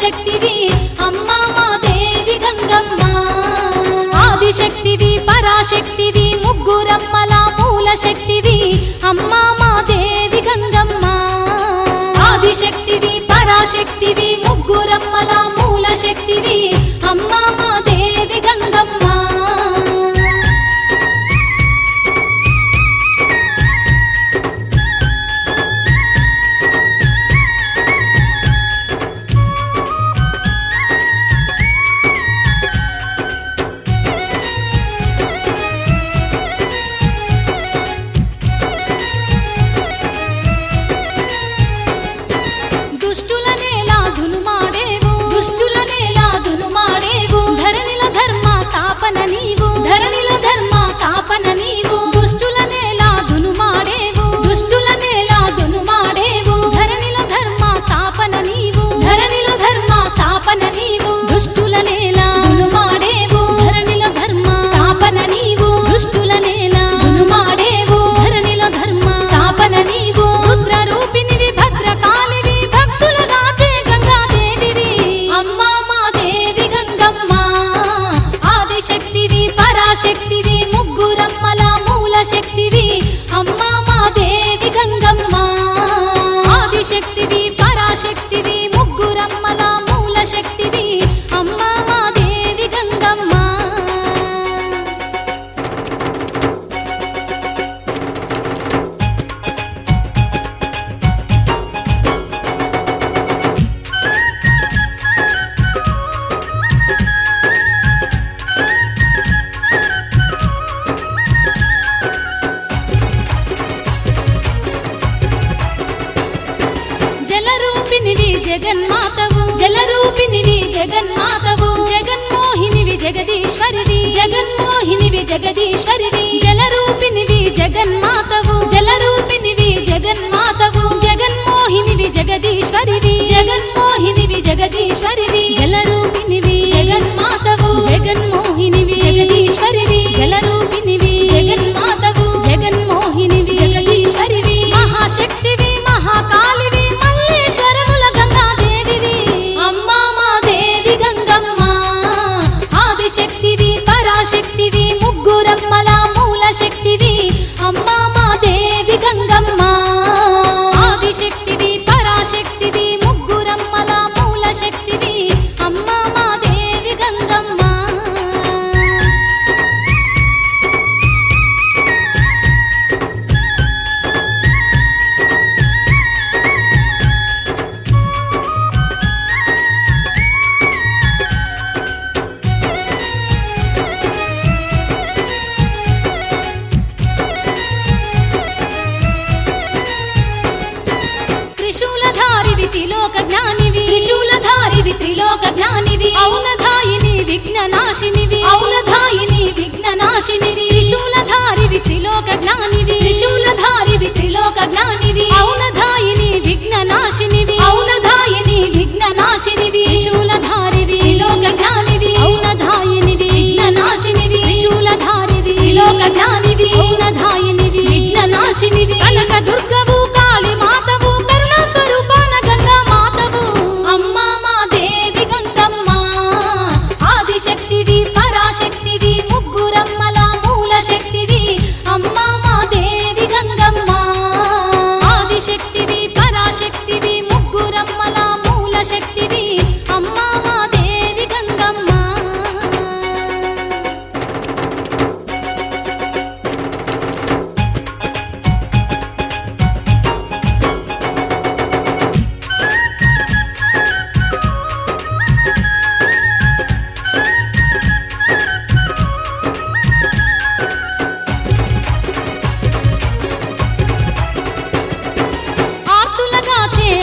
శక్తివి అమ్మా మా దేవి గంగమ్మ ఆదిశక్తివి పరాశక్తివి ముగ్గురమ్మల మూల శక్తివి అమ్మా మా దేవి గంగమ్మ ఆదిశక్తివి పరాశక్తివి ముగ్గురమ్మల మూల శక్తివి అమ్మా మా దేవి గంగమ్మ శక్తివి ముగ్గురమ్మల మూల శక్తివి అమ్మా మా దేవి గంగమ్మ ఆదిశక్తివి పరాశక్తివి ముగ్గురమ్మల మూల శక్తివి అమ్మా మా దేవి గంగమ్మ జగన్మాతవు జలరూపినివి జగన్మాతవు జగన్మోహినివి జగదీశ్వరివి జగన్మోహినివి జగదీశ్వరివి జలరూపినివి జగన్మాతవు జలరూపినివి జగన్మాతవు జగన్మోహినివి జగదీశ్వరివి జగన్మోహినివి జగదీశ్వరివి జలరూపినివి జగన్మాతవు జగన్మోహినివి జగదీశ్వరివి జలరూపినివి జగన్మాతవు జగన్మోహినివి జగదీశ్వరివి మహాశక్తివి మహాకాళివి శక్తివి పరాశక్తివి ముగ్గురమ్మల మూల శక్తివి అమ్మా మా దేవి గంగమ్మ ఆదిశక్తివి పరాశక్తివి ముగ్గురమ్మల మూల శక్తివి అమ్మా మా దేవి గంగమ్మ త్రిలోక జ్ఞానివి త్రిశూలధారివి త్రిలోక జ్ఞానివి ఔనధాయిని విఘ్ననాశినివి ఔనధాయిని విఘ్ననాశినివి త్రిశూలధారివి త్రిలోక జ్ఞానివి త్రిశూలధారివి త్రిలోక జ్ఞానివి ఔనధాయిని విఘ్ననాశినివి ఔనధాయిని విఘ్ననాశినివి త్రిశూలధారివి త్రిలోక జ్ఞానివి ఔనధాయినివి విఘ్ననాశినివి త్రిశూలధారివి త్రిలోక జ్ఞానివి ఔనధాయినివి విఘ్ననాశినివి కనక దుర్గవు కాళీ మాతవు కరుణా స్వరూపాన గంగా మాతవు అమ్మా మా దేవి గంగమ్మ ఆదిశక్తివి పరాశక్తివి ముగ్గురమ్మల మూల శక్తివి అమ్మా మా దేవి గంగమ్మ ఆదిశక్తివి పరాశక్తివి ముగ్గురమ్మల మూల శక్తివి అమ్మా మా దేవి గంగమ్మ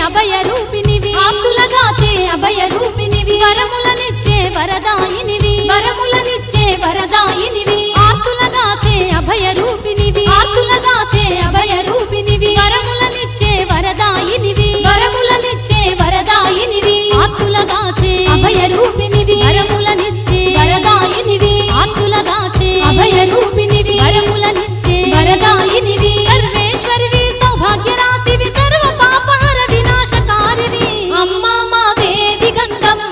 అభయ రూపినివి ఆప్తులగాచే అభయ రూపినివి వరములనిచ్చే వరదాయినివి వరములనిచ్చే వరదాయినివి ఆప్తులగాచే అభయ రూపినివి ఆప్తులగాచే అభయ రూపినివి వరములనిచ్చే వరదాయినివి వరములనిచ్చే వరదాయినివి ఆప్తులగాచే అభయ రూపినివి వరములనిచ్చే వరదాయినివి ఆప్తులగాచే అభయ రూపినివి వరములనిచ్చే వరదాయినివి సర్వేశ్వరివి సౌభాగ్య రాశివి సర్వ పాపహర వినాశకారివి అమ్మా మా దేవి గంగమ్మ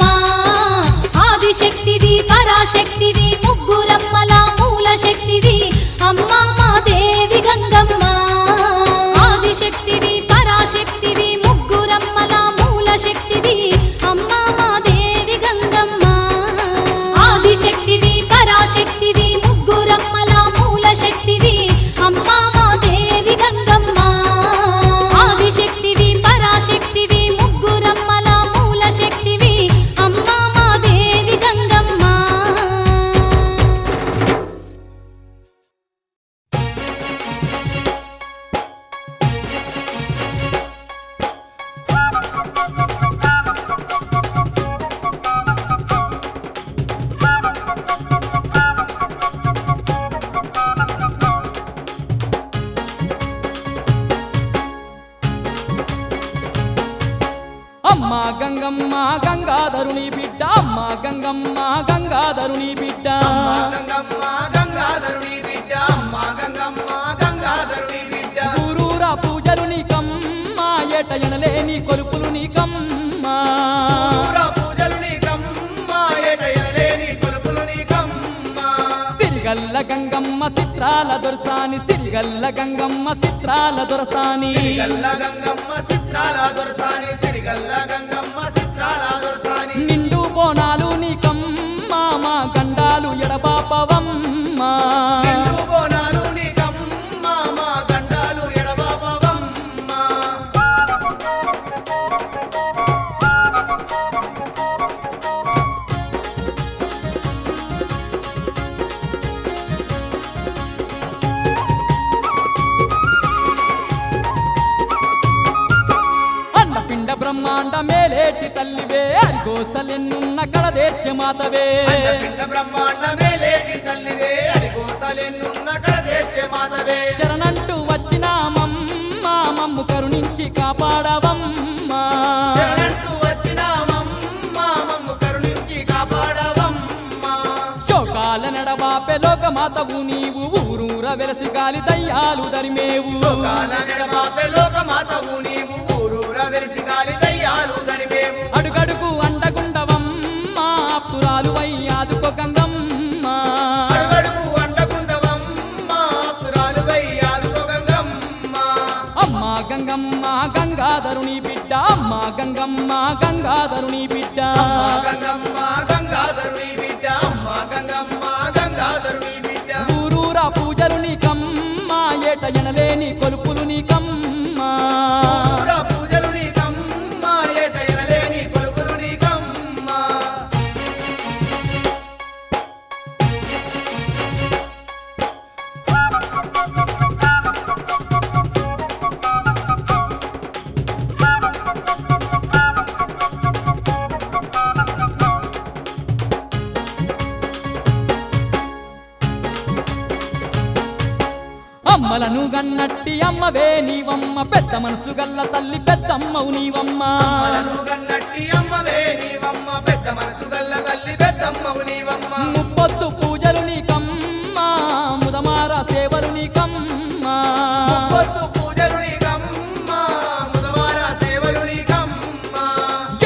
అమ్మ గంగమ్మ గంగాధరుని బిడ్డ అమ్మ గంగమ్మ గంగాధరుని బిడ్డ అమ్మ గంగమ్మ గంగాధరుని బిడ్డ అమ్మ గంగమ్మ గంగాధరుని బిడ్డ ఊరూరా పూజలు నీకమ్మ ఏట ఎనలేని కొలుపులు నీకమ్మ ఊరా పూజలు నీకమ్మ ఏట ఎనలేని కొలుపులు నీకమ్మ సిరిగల్ల గంగమ్మ చిత్రాల దొరసాని సిరిగల్ల గంగమ్మ చిత్రాల దొరసాని సిరిగల్ల గంగమ్మ చిత్రాల దొరసాని సిరిగల్ల గంగమ్మ చిత్రాల దొరసాని నిండు బోనాలు నీకమ్మ మా గండాలు ఎడబాపవమ్మ నిండు బోనాలు నీకమ్మ మా గండాలు ఎడబాపవమ్మ అన్నపిండ బ్రహ్మాండ మేలేటి తల్లివే అరిగోసలెన్నున్న కడదేర్చె మాతవే పిండ బ్రహ్మాండ మేలేటి తల్లివే అరిగోసలెన్నున్న కడదేర్చె మాతవే శరణంటూ వచ్చినామమ్మ మమ్ము కరుణించి కాపాడవమ్మ శరణంటూ వచ్చినామమ్మ మమ్ము కరుణించి కాపాడవమ్మ శోకాల నడబాపె లోకమాతవు నీవు ఊరూర వెలసి గాలి దయ్యాలు దరిమేవు శోకాల నెడబాపె లోకమాతవు నీవు ఊరూర వెలిసి గాలి దయ్యాలు దరిమేవు అడుగడుగు అండగుండవమ్మ పురాలు వయ్యాదుకో గంగమ్మ అడుగడుగు అండగుండవమ్మ పురాలువై ఆదుకో గంగమ్మ అమ్మ గంగమ్మ గంగాధరుని బిడ్డ అమ్మ గంగమ్మ గంగాధరుని బిడ్డ అమ్మ గంగమ్మ గంగాధరుని బిడ్డ అమ్మ గంగమ్మ గంగాధరుని బిడ్డ ఊరూరా పూజలు నీకమ్మ ఏట ఎనలేని కొలుపులు నీకమ్మ ఊరా పూజలు నీకమ్మ ఏట ఎనలేని కొలుపులు నీకమ్మ అమ్మలను గన్నట్టి అమ్మవే నీవమ్మ పెద్ద మనసు గల్ల తల్లి పెద్దమ్మవు నీవమ్మ అమ్మలను గన్నట్టి అమ్మవే నీవమ్మ పెద్ద మనసు గల్ల తల్లి పెద్దమ్మవు నీవమ్మ ముప్పొద్దు పూజలు నీకమ్మ ముదమార సేవలు నీకమ్మ పొద్దు పూజలు నీకమ్మ ముదవార సేవలు నీకమ్మ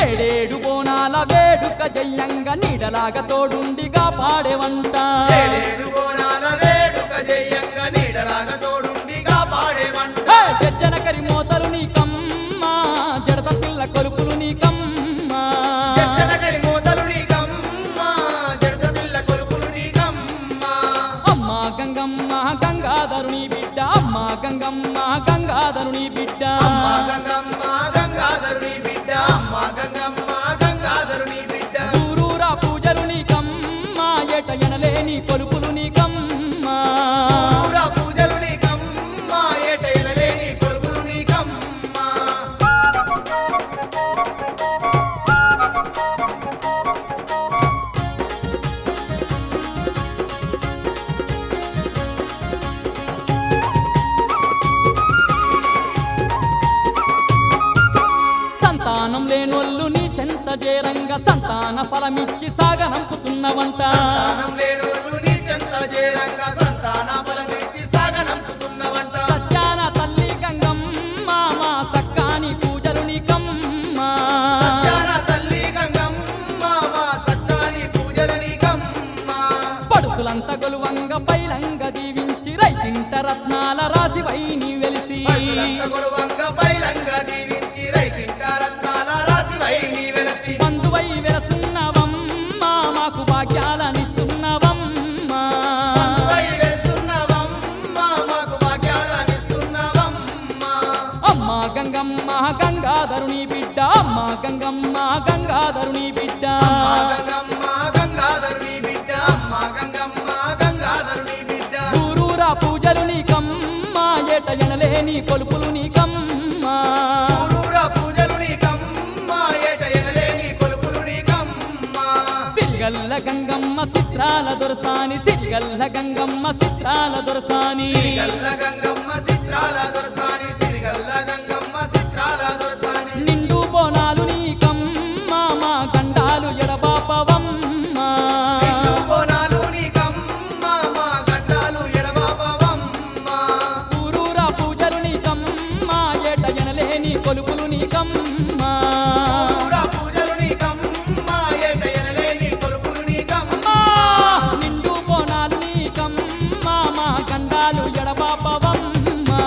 ఏడేడు బోనాల వేడుక జయ్యంగా నీడలాగా తోడుండిగా పాడేవంట ఏడేడు బోనాల వేడుక జయంగా నీడలాగా తోడుండి కాపాడేవంట జనకరి మోతలు నీకమ్మ జడత పిల్ల కొలుపులు నీకమ్మ జనకరి మోతలు నీకమ్మ జడత పిల్ల కొలుపులు నీకమ్మ అమ్మ గంగమ్మ గంగాధరుని బిడ్డ అమ్మ గంగమ్మ గంగాధరుని బిడ్డ అమ్మ గంగమ్మ గంగాధరుని బిడ్డ అమ్మ గంగమ్మ గంగాధరుని బిడ్డ ఊరూరా పూజలు నీకమ్మ ఏట ఎనలేని కొలుపులు నీకమ్మ ఊరా పూజలు నీకమ్మ ఏట ఎనలేని కొలుపులు నీకమ్మ సంతానం లేనోళ్ళు నీ చెంత చేరంగా సంతాన ఫలమిచ్చి సాగనంపుతున్నవంట సంతానం లేనోళ్ళు నీ చెంత చేరంగా సంతాన బలమిచ్చి సాగనంపుతున్నవంట సత్యాన తల్లి గంగమ్మ మా సక్కాని పూజలు నీకమ్మ సత్యాన తల్లి గంగమ్మ మా సత్యాని పూజలు నీకమ్మ పడుతులంత గొలువంగ పైలంగ దీవించి రైతింట రత్నాల రాసివై నీ వెలిసి పైలంగ గొలువంగ పైలంగ దీవించి రైతింట రత్నాల రాసివై నీ వెలసి బంధువై వెలసున్నవమ్మ మాకు భాగ్యాలనిస్తున్నవమ్మ బంధువై వెలుసున్నవమ్మ మాకు భాగ్యాలనిస్తున్నవమ్మ అమ్మ గంగమ్మ గంగాధరుని బిడ్డ అమ్మ గంగమ్మ గంగాధరుని బిడ్డ అమ్మ గంగమ్మ గంగాధరుని బిడ్డ అమ్మ గంగమ్మ గంగాధరుని బిడ్డ ఊరూరా పూజలు నీకమ్మ ఏట ఎనలేని కొలుపులు నీకమ్మ ఊరూరా పూజలు నీకమ్మ ఏట ఎనలేని కొలుపులు నీకమ్మ సిరిగల్ల గంగమ్మ చిత్రాల దొరసాని సిరిగల్ల గంగమ్మ చిత్రాల దొరసాని సిరిగల్ల గంగమ్మ చిత్రాల దొరసాని సిరిగల్ల గంగమ్మ చిత్రాల దొరసాని నిండు బోనాలు నీక కొలుపులు నీకమ్మా ఊరూరా పూజలు నీకమ్మా ఏట ఎనలేని కొలుపులు నీకమ్మా నిండు బోనాలు నీకమ్మా మా గండాలు ఎడబాపవమ్మా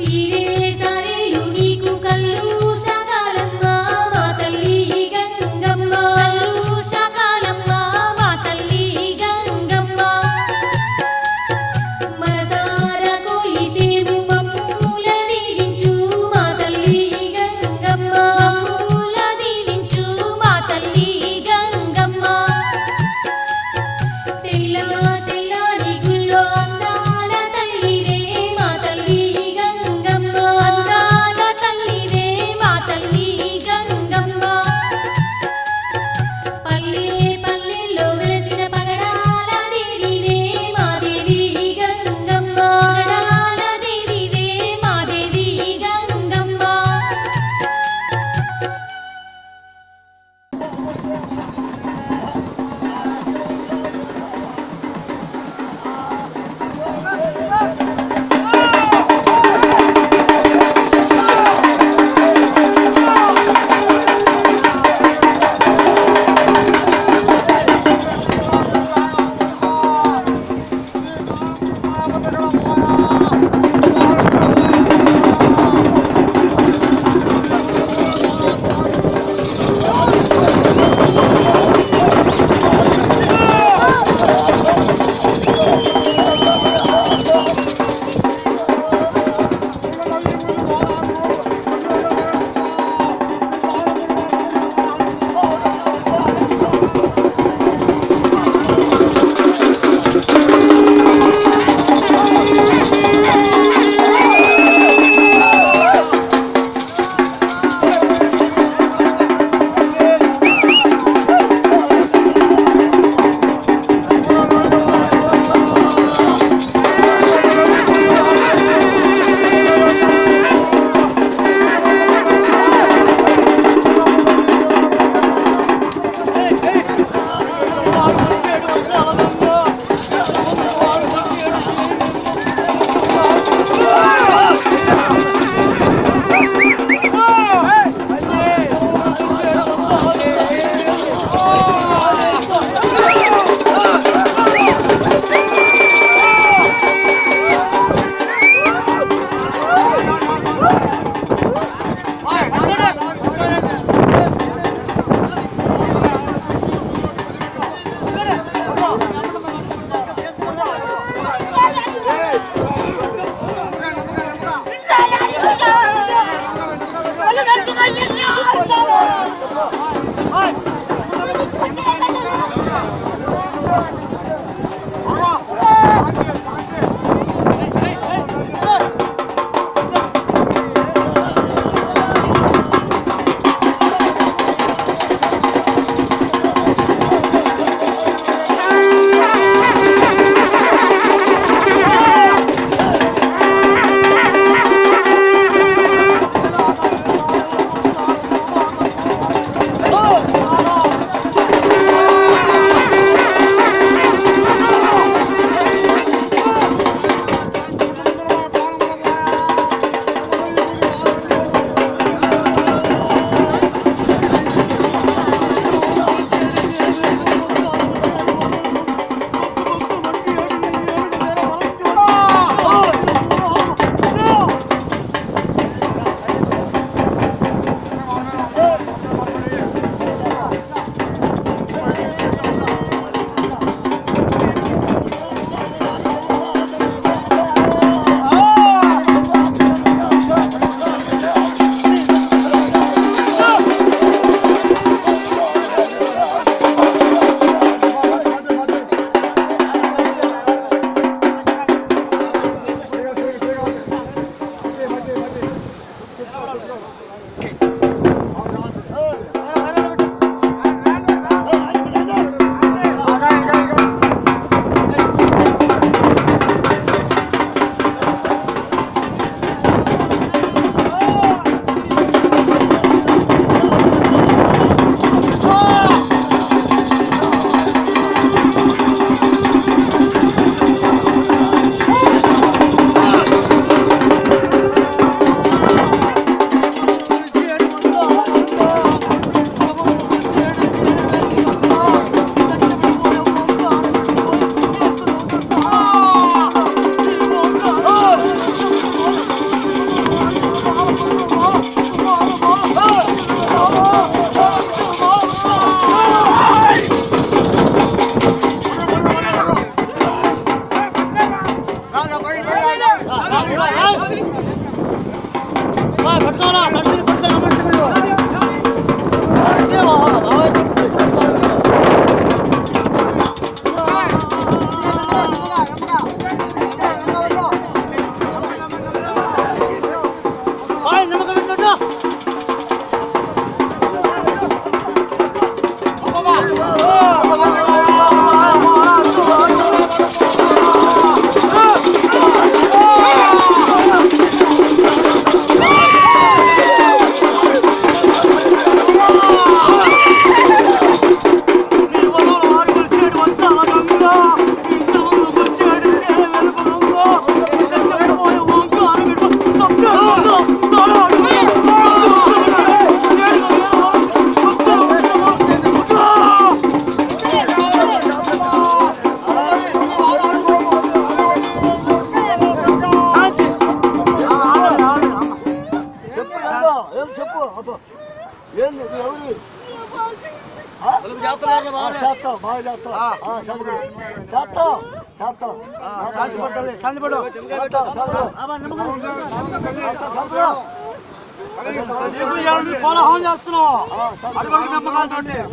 తీరే సారేలు నీకు కళ్ళు శాకాలమ్మ మా తల్లి గంగమ్మ కల్లు శాకాలమ్మ మా తల్లి గంగమ్మ మనసార కొలిసేము మమ్ముల దీవించు మా తల్లి గంగమ్మ మమ్ముల దీవించు మా తల్లి గంగమ్మ తెల్లని గుళ్ళో అందాల తల్లివే మా తల్లి గంగమ్మ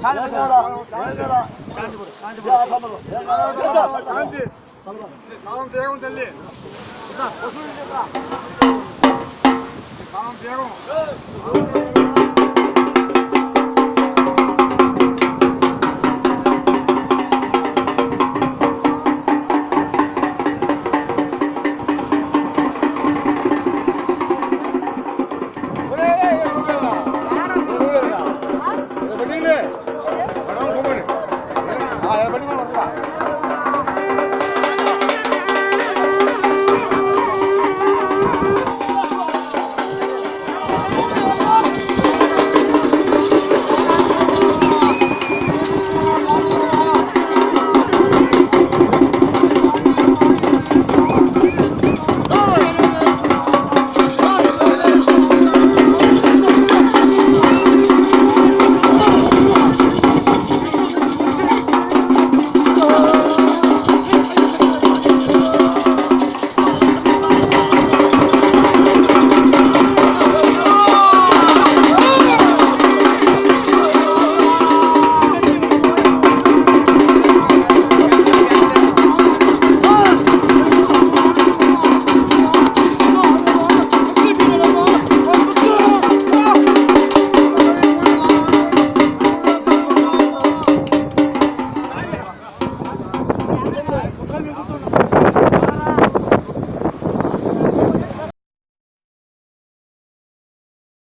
శాంతి